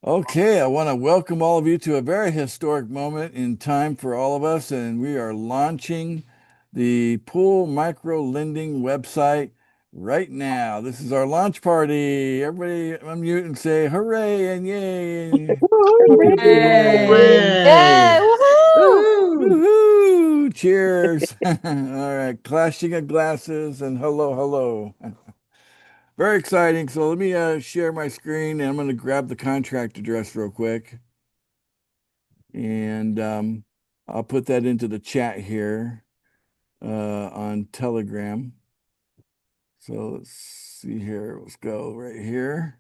Okay, I want to welcome all of you to a very historic moment in time for all of us, and we are launching the Pool Micro Lending website right now. This is our launch party. Everybody unmute and say hooray and yay. Happy Hooray! yay. Yay! Woohoo! Woohoo! Woohoo! Cheers. All right, clashing of glasses and hello, hello. Very exciting. So let me share my screen and I'm going to grab the contract address real quick. And I'll put that into the chat here on Telegram. So let's see here. Let's go right here.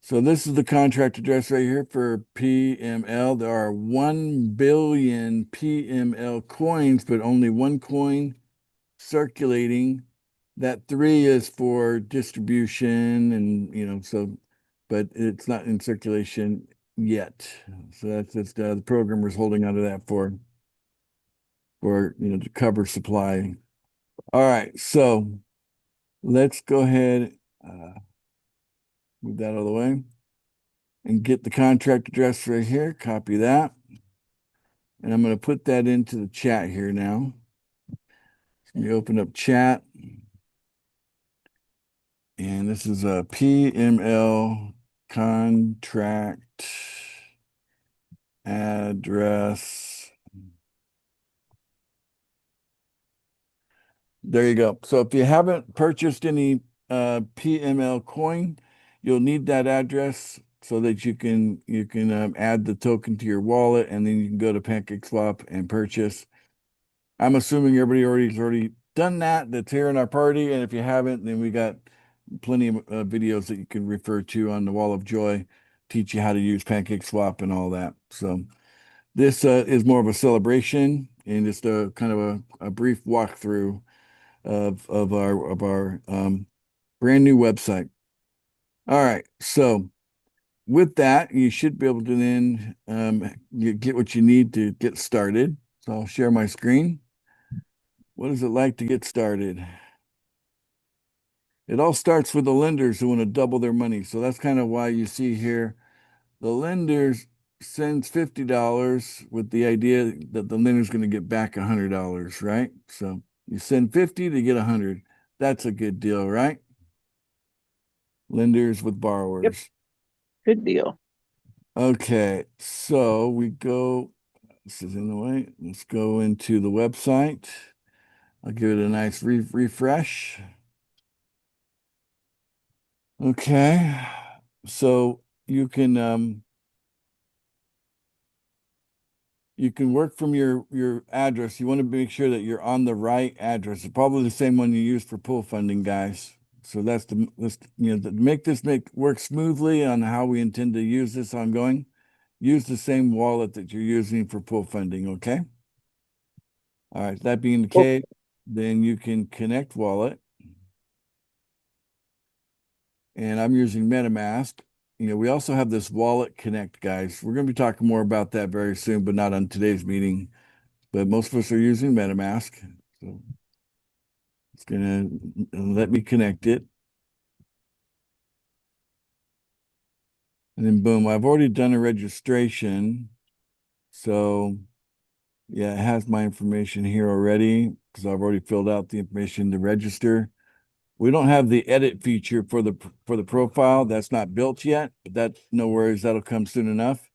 So this is the contract address right here for PML. There are 1 billion PML coins, but only one coin circulating. That 3 is for distribution and so, but it's not in circulation yet. So that's just the programmer's holding onto that for to cover supply. All right, so let's go ahead, move that out of the way and get the contract address right here. Copy that. And I'm going to put that into the chat here now. Let me open up chat. And this is a PML contract address. There you go. So if you haven't purchased any PML coin, you'll need that address so that you can add the token to your wallet, and then you can go to PancakeSwap and purchase. I'm assuming everybody has already done that. That's here in our party, and if you haven't, then we got plenty of videos that you can refer to on the Wall of Joy, teach you how to use PancakeSwap and all that. So this is more of a celebration and just a kind of a brief walkthrough of our brand new website. All right, so with that, you should be able to then you get what you need to get started. So I'll share my screen. What is it like to get started? It all starts with the lenders who want to double their money. So that's kind of why you see here the lenders sends $50 with the idea that the lender's going to get back $100, right? So you send 50 to get 100. That's a good deal, right? Lenders with Yep, borrowers. good deal. Okay, so this is in the way. Let's go into the website. I'll give it a nice refresh. Okay, so you can work from your address. You want to make sure that you're on the right address. It's probably the same one you use for pool funding, guys. So that's to make this work smoothly on how we intend to use this ongoing. Use the same wallet that you're using for pool funding, okay? All right, that being the case, then you can connect wallet. And I'm using MetaMask. We also have this wallet connect, guys. We're going to be talking more about that very soon, but not on today's meeting. But most of us are using MetaMask. So it's going to let me connect it. And then boom, I've already done a registration. So yeah, it has my information here already because I've already filled out the information to register. We don't have the edit feature for the profile. That's not built yet, but that's no worries. That'll come soon enough.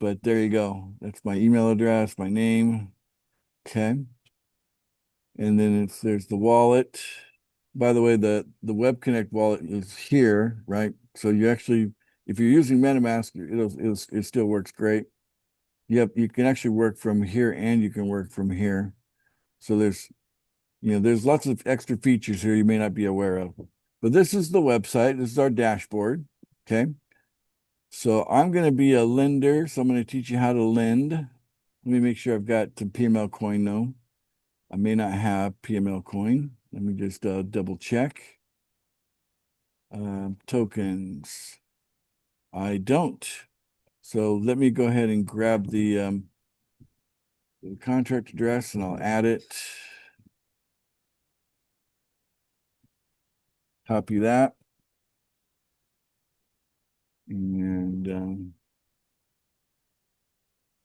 But there you go. That's my email address, my name. Okay. And then there's the wallet. By the way, the Web Connect wallet is here, right? So you actually, if you're using MetaMask, it still works great. Yep, you can actually work from here and you can work from here. So there's lots of extra features here you may not be aware of. But this is the website. This is our dashboard. Okay. So I'm going to be a lender. So I'm going to teach you how to lend. Let me make sure I've got some PML coin though. I may not have PML coin. Let me just double check. Tokens. I don't. So let me go ahead and grab the contract address and I'll add it. Copy that. And And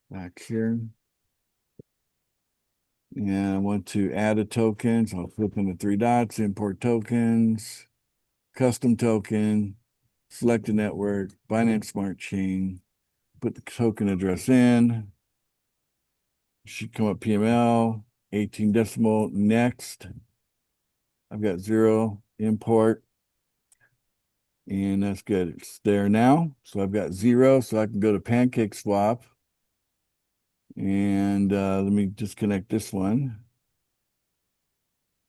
back here. And I want to add a token. So I'll flip in the three dots, import tokens, custom token, select a network, Binance Smart Chain, put the token address in. Should come up PML, 18 decimal, next. I've got 0, import, and that's good. It's there now. So I've got 0, so I can go to Pancake Swap. And let me disconnect this one.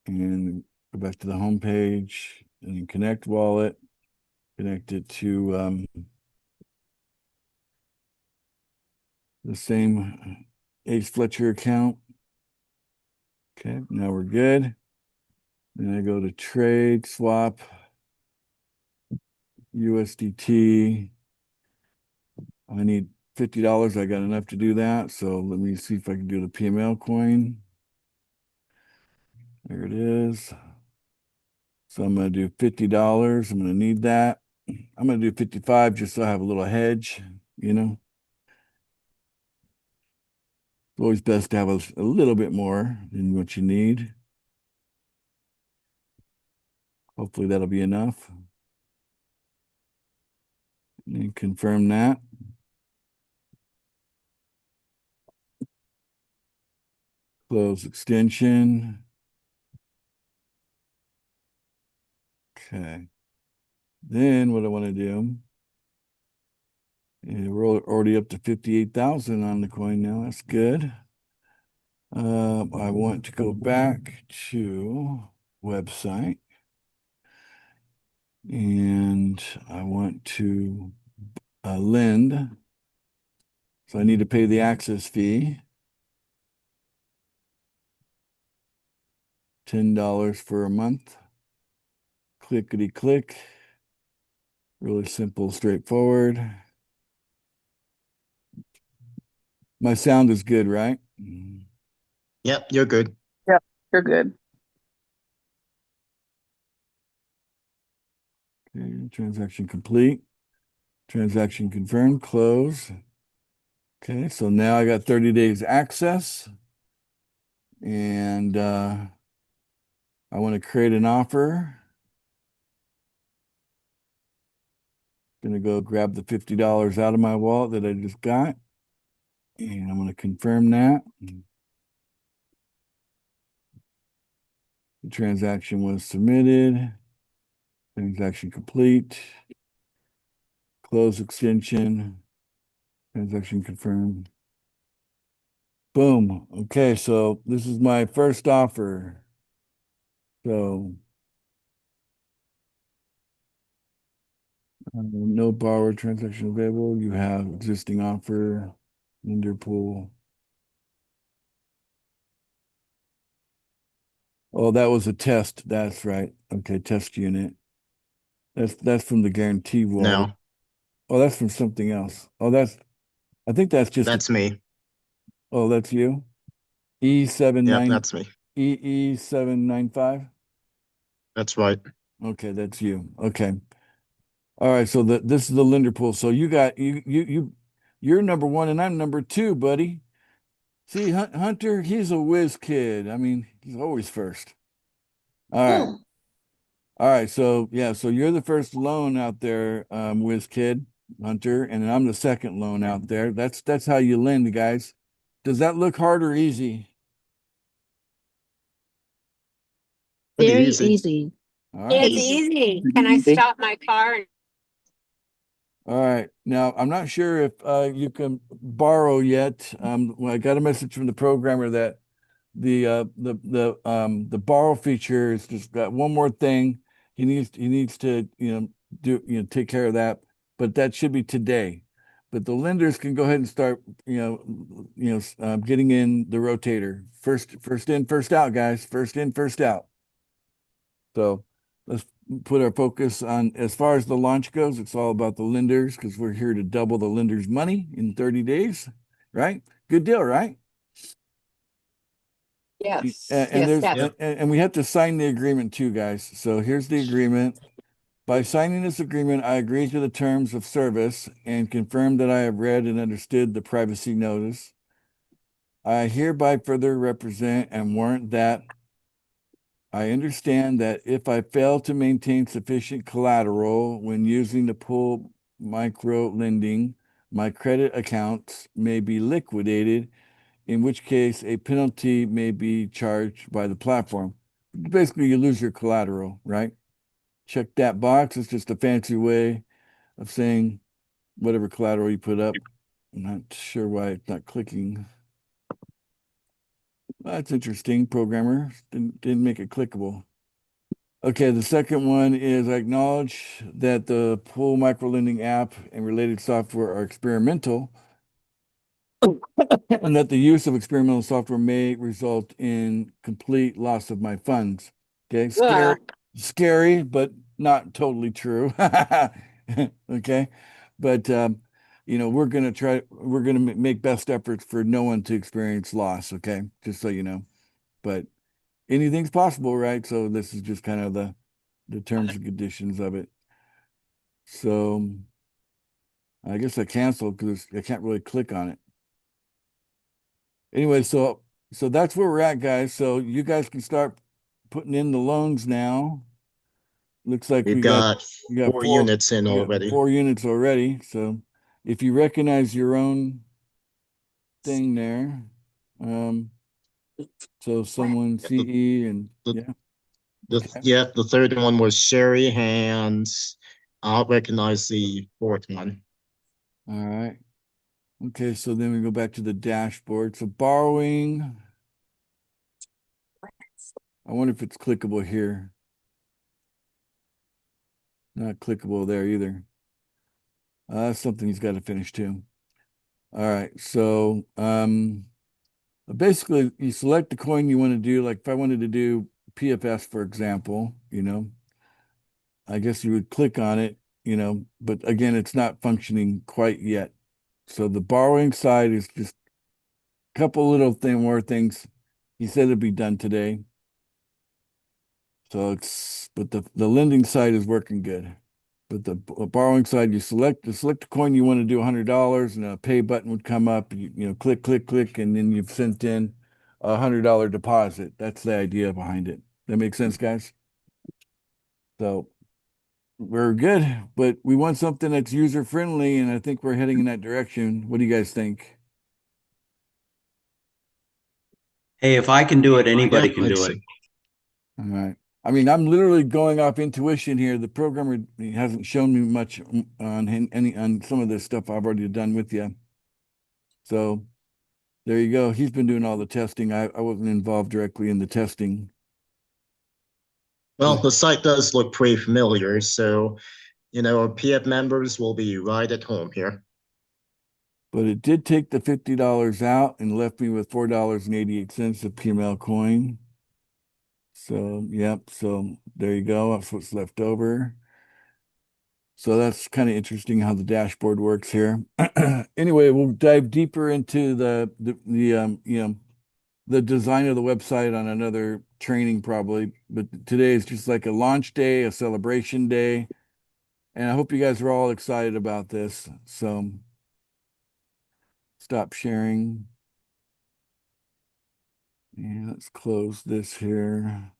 And go back to the home page and then connect wallet, connect it to the same Ace Fletcher account. Okay, now we're good. Then I go to trade, swap, USDT. I need $50. I got enough to do that. So let me see if I can do the PML coin. There it is. So I'm going to do $50. I'm going to need that. I'm going to do 55 just so I have a little hedge, you know. It's always best to have a little bit more than what you need. Hopefully that'll be enough. And confirm that. Close extension. Okay. Then what I want to do, and we're already up to 58,000 on the coin now. That's good. I want to go back to website and I want to lend. So I need to pay the access fee. $10 for a month. Clickety click. Really simple, straightforward. My sound is good, right? Yep, you're good. Yep, you're good. Okay, transaction complete. Transaction confirmed, close. Okay, so now I got 30 days access. And I want to create an offer. Gonna go grab the $50 out of my wallet that I just got. And I'm going to confirm that. The transaction was submitted. Transaction complete. Close extension. Transaction confirmed. Boom. Okay, so this is my first offer. So no borrower transaction available. You have existing offer, lender pool. Oh, that was a test. That's right. Okay, test unit. That's from the guarantee wallet. No, Oh, that's from something else. Oh, I think that's just that's me. oh, that's you. Yep, E79 that's me. EE795. That's right. Okay, that's you. Okay. All right, so this is the lender pool. So you got you're number one and I'm number two, buddy. See, Hunter, he's a whiz kid. I mean, he's always first. All right. All right, so yeah, so you're the first loan out there, whiz kid, Hunter, and then I'm the second loan out there. That's how you lend, guys. Does that look hard or easy? Pretty Very easy. easy. All It's right. easy. Can I stop my car? All right. Now, I'm not sure if you can borrow yet. Well, I got a message from the programmer that the borrow feature is just got one more thing. He needs to, take care of that, but that should be today. But the lenders can go ahead and start, getting in the rotator. First in, first out, guys. First in, first out. So let's put our focus on, as far as the launch goes, it's all about the lenders because we're here to double the lenders' money in 30 days, right? Good deal, right? Yes. And Yes, there's yes. Yep. and we have to sign the agreement too, guys. So here's the agreement. By signing this agreement, I agree to the terms of service and confirm that I have read and understood the privacy notice. I hereby further represent and warrant that I understand that if I fail to maintain sufficient collateral when using the pool micro lending, my credit accounts may be liquidated, in which case a penalty may be charged by the platform. Basically, you lose your collateral, right? Check that box. It's just a fancy way of saying whatever collateral you put up. I'm not sure why it's not clicking. That's interesting, programmer. Didn't make it clickable. Okay, the second one is I acknowledge that the pool microlending app and related software are experimental and that the use of experimental software may result in complete loss of my funds. Okay, scary, but not totally true. Okay, but we're gonna make best efforts for no one to experience loss. Okay, just so you know, but anything's possible, right? So this is just kind of the terms and conditions of it. So I guess I canceled because I can't really click on it. Anyway, so that's where we're at, guys. So you guys can start putting in the loans now. Looks like We've we got four units in we got already. 4 units already. So if you recognize your own thing there, so someone CE and yeah. The third one was Sherry Hands. I'll recognize the fourth one. All right. Okay, so then we go back to the dashboard. So borrowing. I wonder if it's clickable here. Not clickable there either. That's something he's got to finish too. All right, so basically you select the coin you want to do. Like if I wanted to do PFS, for example, I guess you would click on it, but again, it's not functioning quite yet. So the borrowing side is just a couple little more things. He said it'd be done today. So but the lending side is working good. But the borrowing side, you select the coin you want to do $100, and a pay button would come up. Click, click, click, and then you've sent in $100 deposit. That's the idea behind it. That makes sense, guys? So we're good, but we want something that's user friendly, and I think we're heading in that direction. What do you guys think? Hey, if I can do it, anybody Yeah, can do it. All right. I mean, I'm literally going off intuition here. The programmer hasn't shown me much on some of this stuff I've already done with you. So there you go. He's been doing all the testing. I wasn't involved directly in the testing. Well, the site does look pretty familiar, so our PF members will be right at home here. But it did take the $50 out and left me with $4.88 of PML coin. So, yep. So there you go. That's what's left over. So that's kind of interesting how the dashboard works here. Anyway, we'll dive deeper into the design of the website on another training probably. But today is just like a launch day, a celebration day. And I hope you guys are all excited about this. So stop sharing. And let's close this here.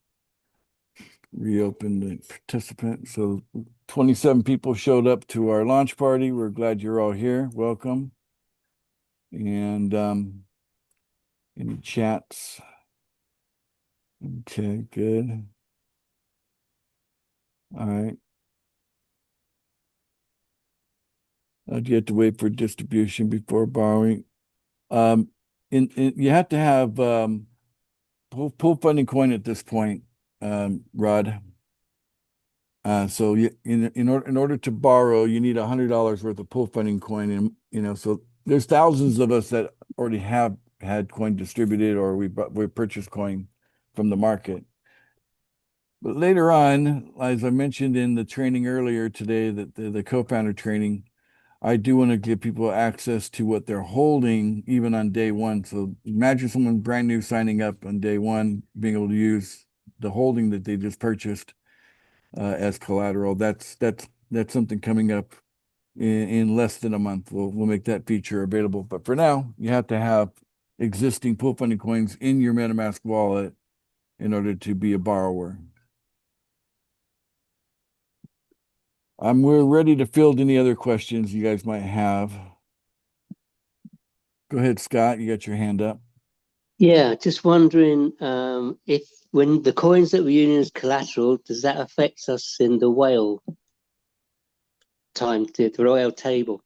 Reopen the participant. So 27 people showed up to our launch party. We're glad you're all here. Welcome. And any chats? Okay, good. All right. Do you have to wait for distribution before borrowing? You have to have pool funding coin at this point, Rod. So in order to borrow, you need $100 worth of pool funding coin, and so there's thousands of us that already have had coin distributed, or we purchased coin from the market. But later on, as I mentioned in the training earlier today, that the co-founder training, I do want to give people access to what they're holding even on day one. So imagine someone brand new signing up on day one, being able to use the holding that they just purchased. as collateral. That's something coming up in less than a month. We'll make that feature available. But for now, you have to have existing pool funding coins in your MetaMask wallet in order to be a borrower. We're ready to field any other questions you guys might have. Go ahead, Scott. You got your hand up. Yeah, just wondering if when the coins that we're using as collateral, does that affect us in the whale the royal table?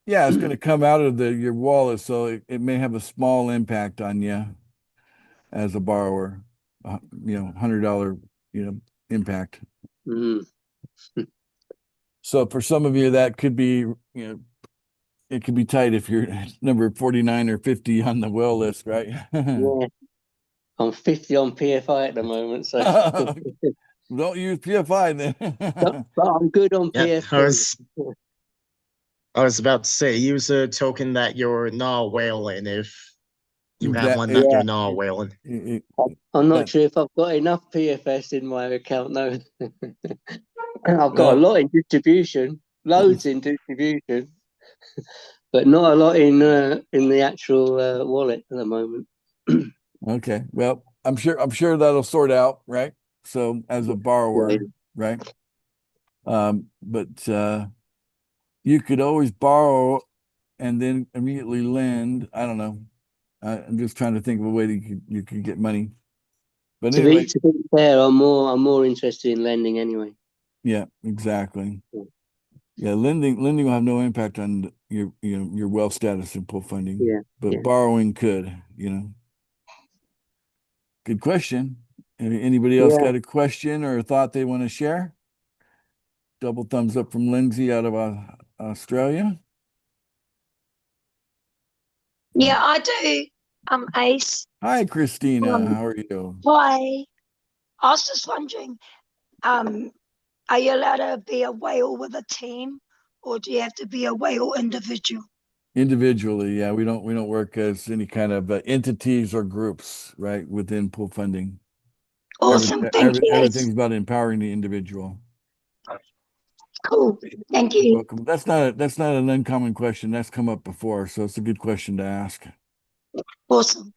Yeah, it's going to come out of your wallet, so it may have a small impact on you as a borrower. $100, impact. Mm. So for some of you, that could be, it could be tight if you're number 49 or 50 on the whale list, right? Yeah, I'm 50 on PFI at the moment, so Don't use PFI but then. I'm good on Yeah, PFP. I was about to say, use a token that you're not whaling if you have one Exactly. that Yeah, you're not whaling. I'm not That, sure if I've got enough PFS in my account though. I've got a well, lot in distribution, loads in distribution, but not a lot in the actual wallet at the moment. okay. Well, I'm sure that'll sort out, right? So as a Yeah. borrower, right? But you could always borrow and then immediately lend. I don't know. I'm just trying to think of a way that you could get money. But anyway, To be fair, I'm more interested in lending anyway. yeah, exactly. Yeah, lending will have no impact on your wealth status and pool funding, Yeah, but yeah. borrowing could. Good question. Anybody else Yeah. got a question or a thought they want to share? Double thumbs up from Lindsay out of Australia. Yeah, I do. Ace. Hi, Christina. Um, How are you? Hi. I was just wondering, um, are you allowed to be a whale with a team, or do you have to be a whale individual? Individually, yeah, we don't work as any kind of entities or groups, right, within pool funding. Awesome. Thank you, Ace. Everything's about empowering the individual. Cool. Thank You're you. welcome. That's not an uncommon question. That's come up before, so it's a good question to ask. Awesome.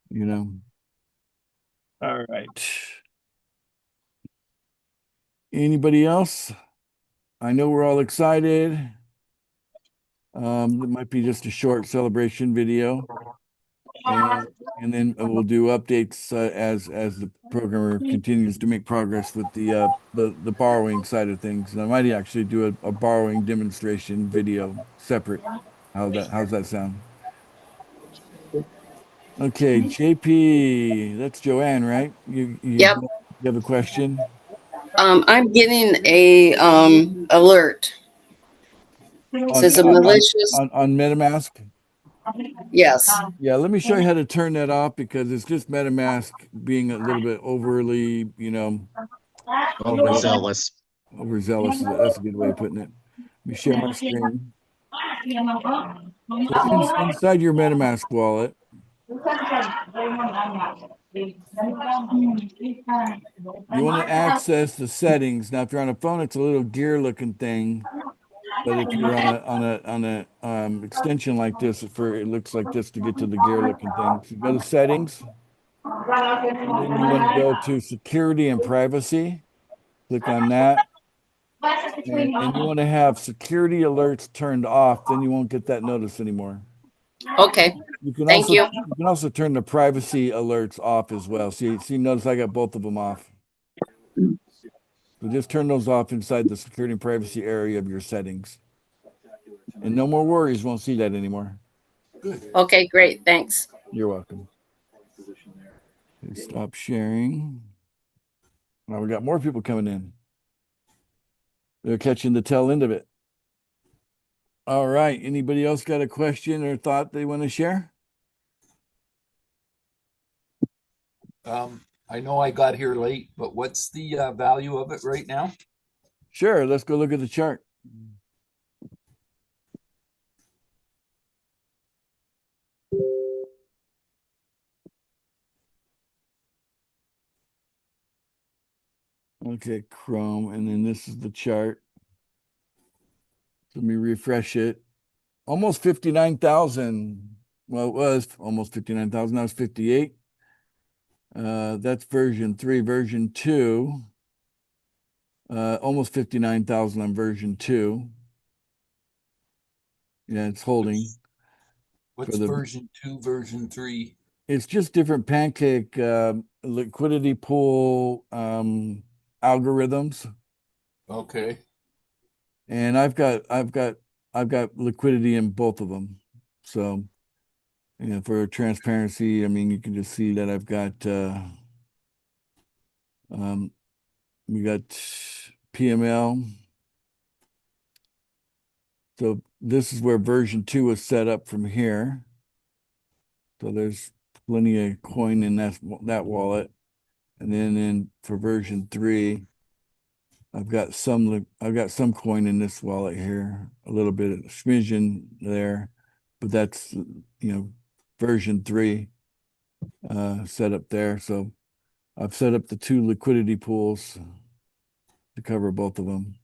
You know. All right. Anybody else? I know we're all excited. It might be just a short celebration video, and then we'll do updates as the programmer continues to make progress with the borrowing side of things. And I might actually do a borrowing demonstration video separate. How's that sound? Okay, JP, that's Joanne, right? Yep. You have a question I'm getting a alert. It on says a malicious. on MetaMask? Yes. Yeah, let me show you how to turn that off because it's just MetaMask being a little bit overly, uh, Overzealous. overzealous. That's a good way of putting it. Let me share my screen. So inside your MetaMask wallet, you want to access the settings. Now, if you're on a phone, it's a little gear looking thing. But if you're on a extension like this, it looks like this to get to the gear looking thing. So go to settings, and then you want to go to security and privacy. Click on that. And you want to have security alerts turned off, then you won't get that notice anymore. Okay. You can Thank also you. you can also turn the privacy alerts off as well. See, notice I got both of them off. So just turn those off inside the security and privacy area of your settings. And no more worries, won't see that anymore. Okay, great. Thanks. You're welcome. Okay, stop sharing. Now we got more people coming in. They're catching the tail end of it. All right. Anybody else got a question or thought they want to share? I know I got here late, but what's the value of it right now? Sure. Let's go look at the chart. Okay, Chrome, and then this is the chart. Let me refresh it. Almost 59,000. Well, it was almost 59,000. Now it's 58. That's version 3. Version 2, almost 59,000 on version 2. Yeah, it's holding. What's the- version 2, version 3? It's just different pancake liquidity pool algorithms. Okay. And I've got liquidity in both of them. So, for transparency, I mean, you can just see that I've got we got PML. So this is where version 2 is set up from here. So there's plenty of coin in that wallet. And then for version 3, I've got some coin in this wallet here, a little bit of smidgen there, but that's version 3 set up there. So I've set up the 2 liquidity pools to cover both of them.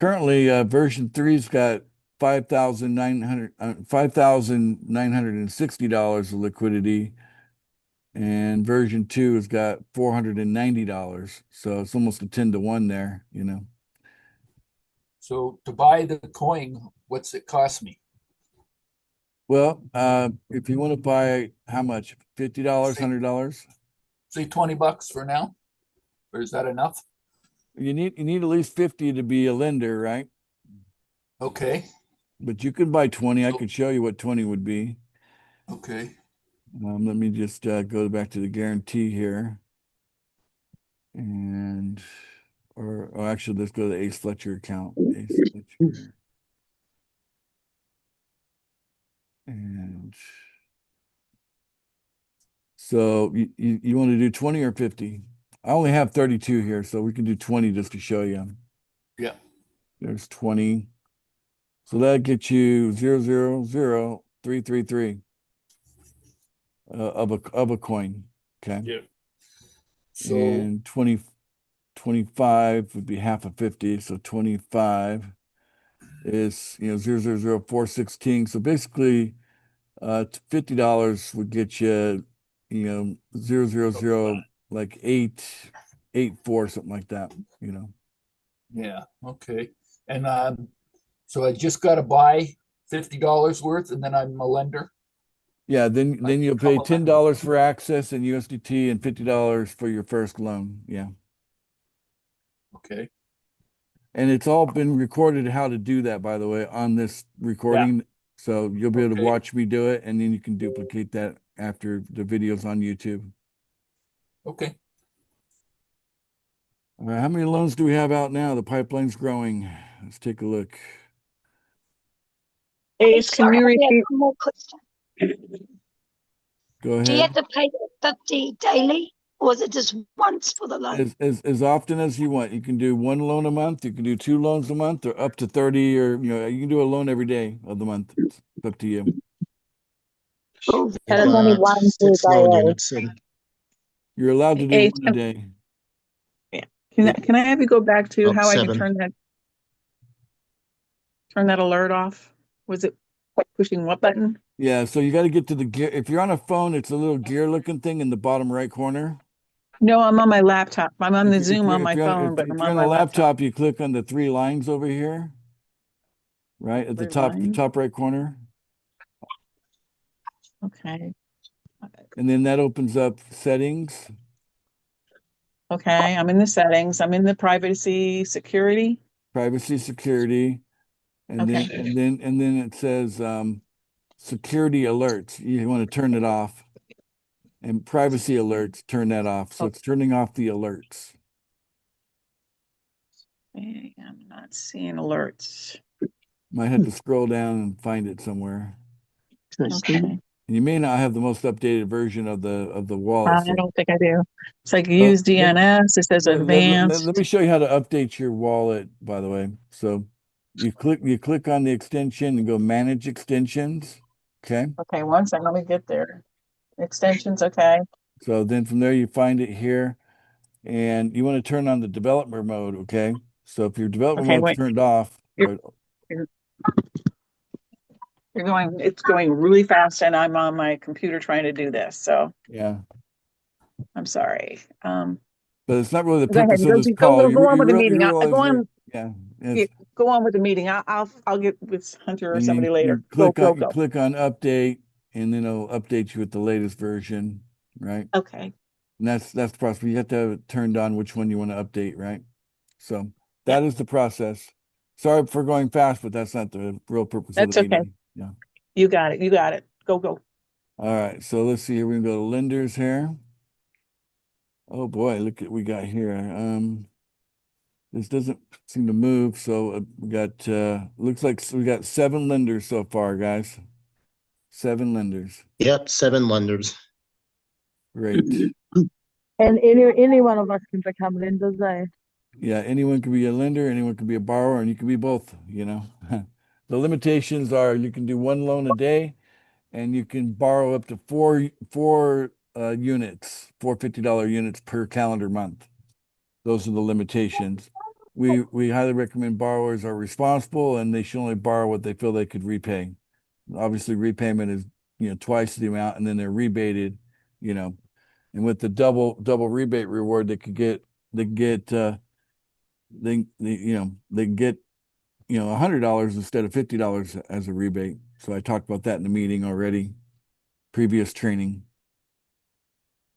Currently, version 3's got $5,960 of liquidity, and version 2 has got $490. So it's almost a 10-to-1 there, So to buy the coin, what's it cost me? Well, if you want to buy how much? $50, $100? Say $20 for now? Or is that enough? You need at least 50 to be a lender, right? Okay. But you could buy 20. I could show you what 20 would be. Okay. Let me just go back to the guarantee here. And or actually, let's go to the Ace Fletcher account. Ace Fletcher. And so you want to do 20 or 50? I only have 32 here, so we can do 20 just to show you. Yeah. There's 20. So that gets you 0.000333 of a coin. Okay. Yeah. So And 25 would be half of 50. So 25 is 0.00416. So basically, $50 would get you, 0.000 like 884, something like that. yeah, okay. And so I just gotta buy $50 worth and then I'm a lender. Yeah, then you'll pay $10 for access and USDT and $50 for your first loan. Yeah. Okay. And it's all been recorded how to do that, by the way, on this recording. So you'll be able to Okay. watch me do it, and then you can duplicate that after the videos on YouTube. Okay. All right, how many loans do we have out now? The pipeline's growing. Let's take a look. Ace, can Sorry, you I have repeat? one more question. Go Do you have ahead. to pay the 50 daily, or is it just once for the loan? As often as you want. You can do 1 loan a month, you can do 2 loans a month, or up to 30, or you can do a loan every day of the month. It's up to you. Oh, We've There's only got one 6 loan units in. You're allowed to do Ace, one a day. can I have you go back to Up how I could 7. turn that alert off? Was it pushing what button? Yeah, so you got to get to the gear. If you're on a phone, it's a little gear looking thing in the bottom right corner. No, I'm on my laptop. I'm on the If Zoom on if my you're phone, but if I'm you're on on my a laptop. laptop, you click on the 3 lines over here, right at the 3 top, the lines? top right corner, Okay. and then that opens up settings, Okay, I'm in the settings. I'm in the privacy security. privacy, security, and Okay. then it says security alerts. You want to turn it off, and privacy alerts, turn that off. So it's turning off the alerts. Okay, I'm not seeing alerts. Might have to scroll down and find it somewhere. Okay. You may not have the most updated version of the wallet. I don't think I do. It's like use DNS. It says advanced. Let me show you how to update your wallet, by the way. So you click on the extension and go manage extensions. Okay. Okay, one second. Let me get there. Extensions. Okay. So then from there you find it here. and you want to turn on the developer mode, okay? So if your developer Okay, mode's wait. turned off, You're- it's going really fast and I'm on my computer trying to do this. So yeah, I'm sorry. but it's not really the Go ahead. purpose of this Go, call. go on with the You meeting. I'll realize go that, on. yeah, Yeah, it's, go on with the meeting. I'll get with Hunter or and somebody later. you click on Go. update, and then it'll update you with the latest version, right? Okay. And that's the process. You have to have it turned on which one you want to update, right? So Yeah. that is the process. Sorry for going fast, but that's not the real purpose of That's the okay. meeting. Yeah. You got it. You got it. Go. All right. So let's see here. We're gonna go to lenders here. Oh boy, look at we got here. This doesn't seem to move. So we got looks like we got 7 lenders so far, guys. 7 lenders. Yep, 7 lenders. Great. And any one of us can become lenders, eh? Yeah, anyone can be a lender, anyone can be a borrower, and you can be both, you know. The limitations are you can do 1 loan a day and you can borrow up to four units, $450 units per calendar month. Those are the limitations. We highly recommend borrowers are responsible and they should only borrow what they feel they could repay. Obviously, repayment is, you know, twice the amount, and then they're rebated, you know. And with the double rebate reward, they get they get $100 instead of $50 as a rebate. So I talked about that in the meeting already, previous training.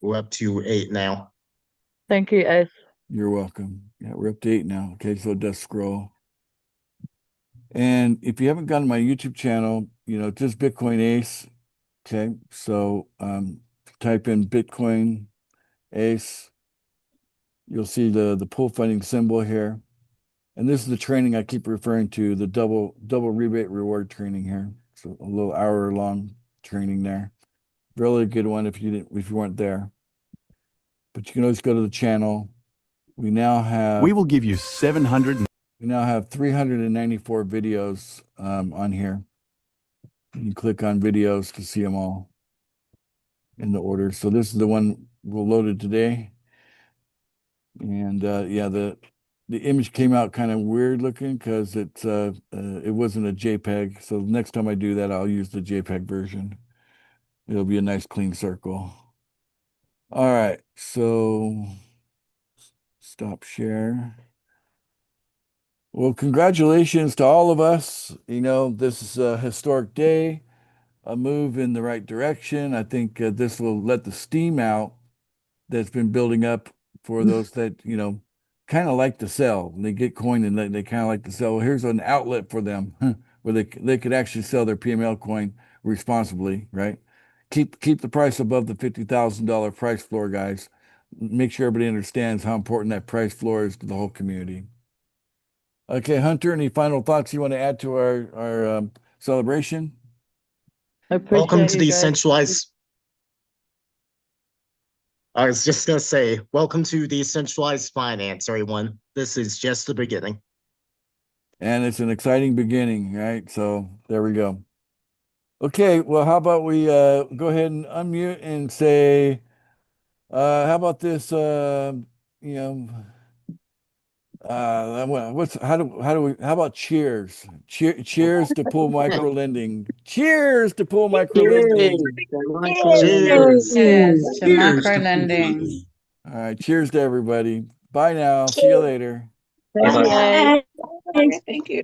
We're up to 8 now. Thank you, Ace. You're welcome. Yeah, we're up to 8 now. Okay, so it does scroll. And if you haven't gone to my YouTube channel, just Bitcoin Ace. Okay, so type in Bitcoin Ace. You'll see the pool funding symbol here. And this is the training I keep referring to, the double rebate reward training here. So a little hour-long training there. Really good one if you weren't there. But you can always go to the channel. We will give you 700. We now have 394 videos on here. You can click on videos to see them all in the order. So this is the one we'll loaded today. And yeah, the image came out kind of weird looking because it wasn't a JPEG. So next time I do that, I'll use the JPEG version. It'll be a nice clean circle. All right, so stop share. Well, congratulations to all of us. This is a historic day, a move in the right direction. I think this will let the steam out that's been building up for those that, kind of like to sell. They get coin and they kind of like to sell. Well, here's an outlet for them where they could actually sell their PML coin responsibly, right? Keep the price above the $50,000 price floor, guys. Make sure everybody understands how important that price floor is to the whole community. Okay, Hunter, any final thoughts you want to add to our celebration? I Welcome appreciate to you guys. decentralized. I was just gonna say, welcome to decentralized finance, everyone. This is just the beginning. And it's an exciting beginning, right? So there we go. Okay, well, how about we go ahead and unmute and say, how about this, how about cheers? Cheers to pool micro lending. Cheers to pool micro lending. Cheers. Yes, to Cheers macro to lending. All right, cheers to everybody. Bye now. See you later. Thank you, Ace. Thank you.